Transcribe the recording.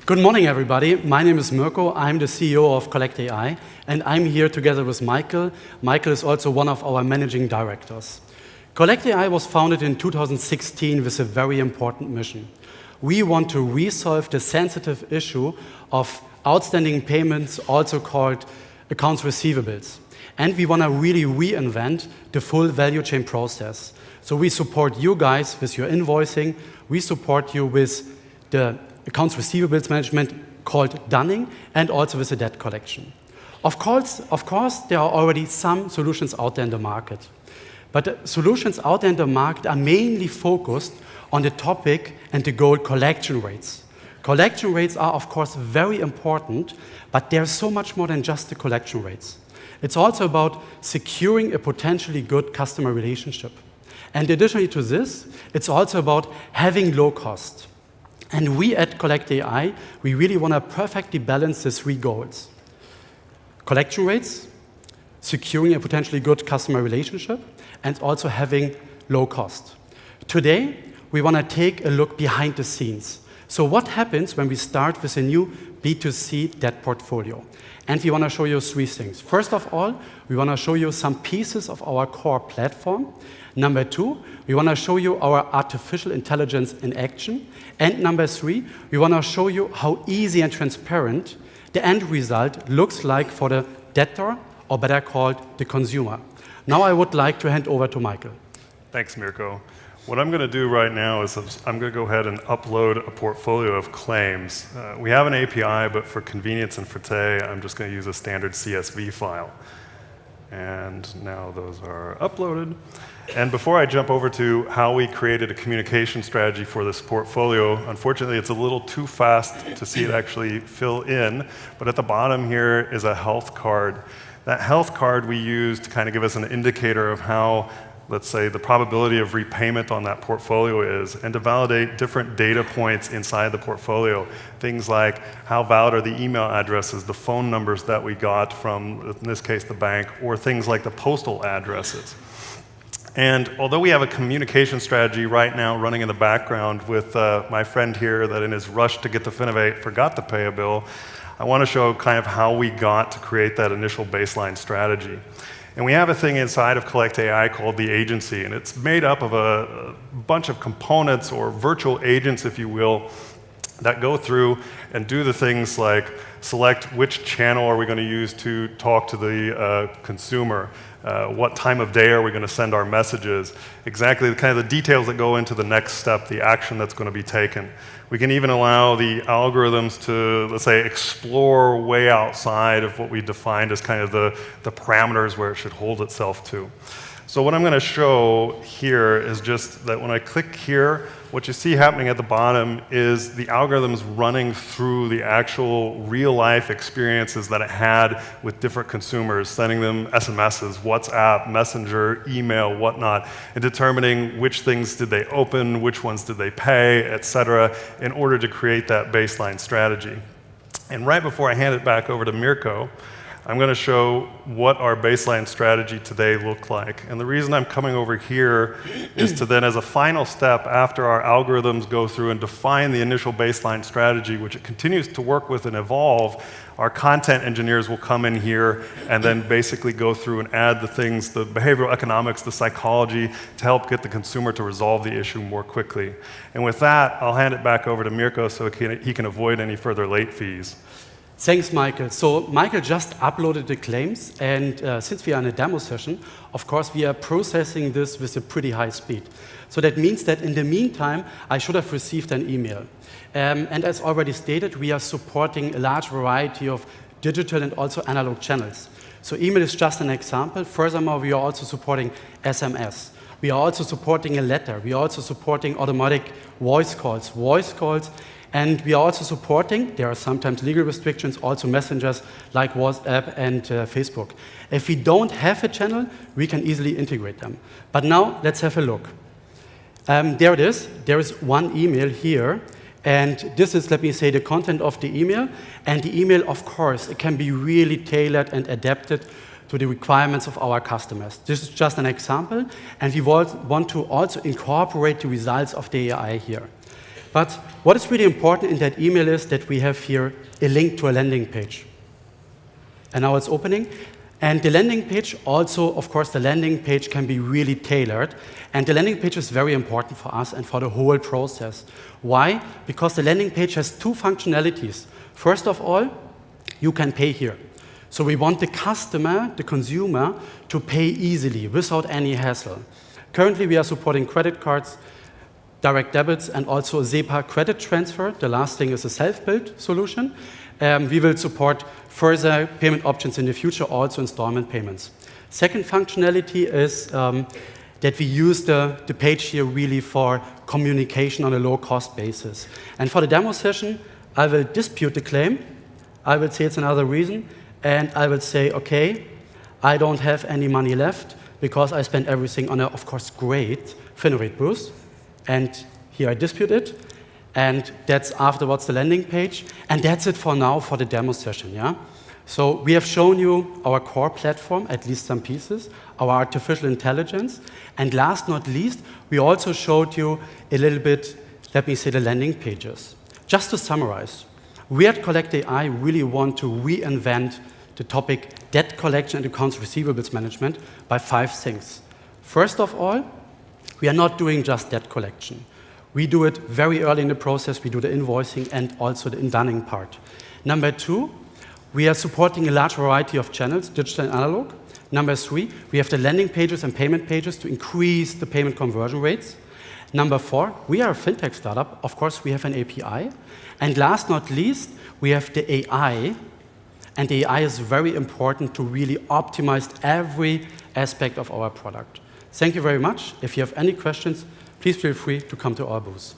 Good morning, everybody. My name is Mirko. I'm the CEO of collectAI, and I'm here together with Michael. Michael is also one of our managing directors. collectAI was founded in 2016 with a very important mission. We want to resolve the sensitive issue of outstanding payments, also called accounts receivables. And we want to really reinvent the full value chain process. So we support you guys with your invoicing. We support you with the accounts receivables management called dunning, and also with the debt collection. Of course, there are already some solutions out there in the market. But the solutions out there in the market are mainly focused on the topic and the goal collection rates. Collection rates are, of course, very important, but there's so much more than just the collection rates. It's also about securing a potentially good customer relationship. And additionally to this, it's also about having low cost. And we at collectAI, we really want to perfectly balance the three goals: collection rates, securing a potentially good customer relationship, and also having low cost. Today, we want to take a look behind the scenes. So what happens when we start with a new B2C debt portfolio? And we want to show you three things. First of all, we want to show you some pieces of our core platform. Number two, we want to show you our artificial intelligence in action. And number three, we want to show you how easy and transparent the end result looks like for the debtor, or better called the consumer. Now I would like to hand over to Michael. Thanks, Mirko. What I'm going to do right now is I'm going to go ahead and upload a portfolio of claims. We have an API, but for convenience and for today, I'm just going to use a standard CSV file. And now those are uploaded. And before I jump over to how we created a communication strategy for this portfolio, unfortunately, it's a little too fast to see it actually fill in. But at the bottom here is a health card. That health card we use to kind of give us an indicator of how, let's say, the probability of repayment on that portfolio is, and to validate different data points inside the portfolio. Things like how valid are the email addresses, the phone numbers that we got from, in this case, the bank, or things like the postal addresses. And although we have a communication strategy right now running in the background with my friend here that in his rush to get to Finovate forgot to pay a bill, I want to show kind of how we got to create that initial baseline strategy. And we have a thing inside of collectAI called the agency, and it's made up of a bunch of components or virtual agents, if you will, that go through and do the things like select which channel are we going to use to talk to the consumer, what time of day are we going to send our messages, exactly the kind of the details that go into the next step, the action that's going to be taken. We can even allow the algorithms to, let's say, explore way outside of what we defined as kind of the parameters where it should hold itself to. So what I'm going to show here is just that when I click here, what you see happening at the bottom is the algorithms running through the actual real-life experiences that it had with different consumers, sending them SMSs, WhatsApp, Messenger, email, whatnot, and determining which things did they open, which ones did they pay, et cetera, in order to create that baseline strategy. And right before I hand it back over to Mirko, I'm going to show what our baseline strategy today looked like. And the reason I'm coming over here is to then, as a final step, after our algorithms go through and define the initial baseline strategy, which it continues to work with and evolve, our content engineers will come in here and then basically go through and add the things, the behavioral economics, the psychology, to help get the consumer to resolve the issue more quickly. And with that, I'll hand it back over to Mirko so he can avoid any further late fees. Thanks, Michael. So Michael just uploaded the claims, and since we are in a demo session, of course, we are processing this with a pretty high speed. So that means that in the meantime, I should have received an email. And as already stated, we are supporting a large variety of digital and also analog channels. So email is just an example. Furthermore, we are also supporting SMS. We are also supporting a letter. We are also supporting automatic voice calls, and we are also supporting, there are sometimes legal restrictions, also messengers like WhatsApp and Facebook. If we don't have a channel, we can easily integrate them. But now, let's have a look. There it is. There is one email here. And this is, let me say, the content of the email. And the email, of course, it can be really tailored and adapted to the requirements of our customers. This is just an example. And we want to also incorporate the results of the AI here. But what is really important in that email is that we have here a link to a landing page. And now it's opening. And the landing page also, of course, the landing page can be really tailored. And the landing page is very important for us and for the whole process. Why? Because the landing page has two functionalities. First of all, you can pay here. So we want the customer, the consumer, to pay easily without any hassle. Currently, we are supporting credit cards, direct debits, and also SEPA credit transfer. The last thing is a self-built solution. We will support further payment options in the future, also installment payments. Second functionality is that we use the page here really for communication on a low-cost basis. And for the demo session, I will dispute the claim. I will say it's another reason. And I will say, OK, I don't have any money left because I spent everything on a, of course, great Finovate booth. And here I dispute it. And that's afterwards the landing page. And that's it for now for the demo session. Yeah? So we have shown you our core platform, at least some pieces, our artificial intelligence. And last not least, we also showed you a little bit, let me say, the landing pages. Just to summarize, we at collectAI really want to reinvent the topic debt collection and accounts receivables management by 5 things. First of all, we are not doing just debt collection. We do it very early in the process. We do the invoicing and also the in-dunning part. Number 2, we are supporting a large variety of channels, digital and analog. Number 3, we have the landing pages and payment pages to increase the payment conversion rates. Number 4, we are a fintech startup. Of course, we have an API. And last not least, we have the AI. And the AI is very important to really optimize every aspect of our product. Thank you very much. If you have any questions, please feel free to come to our booth.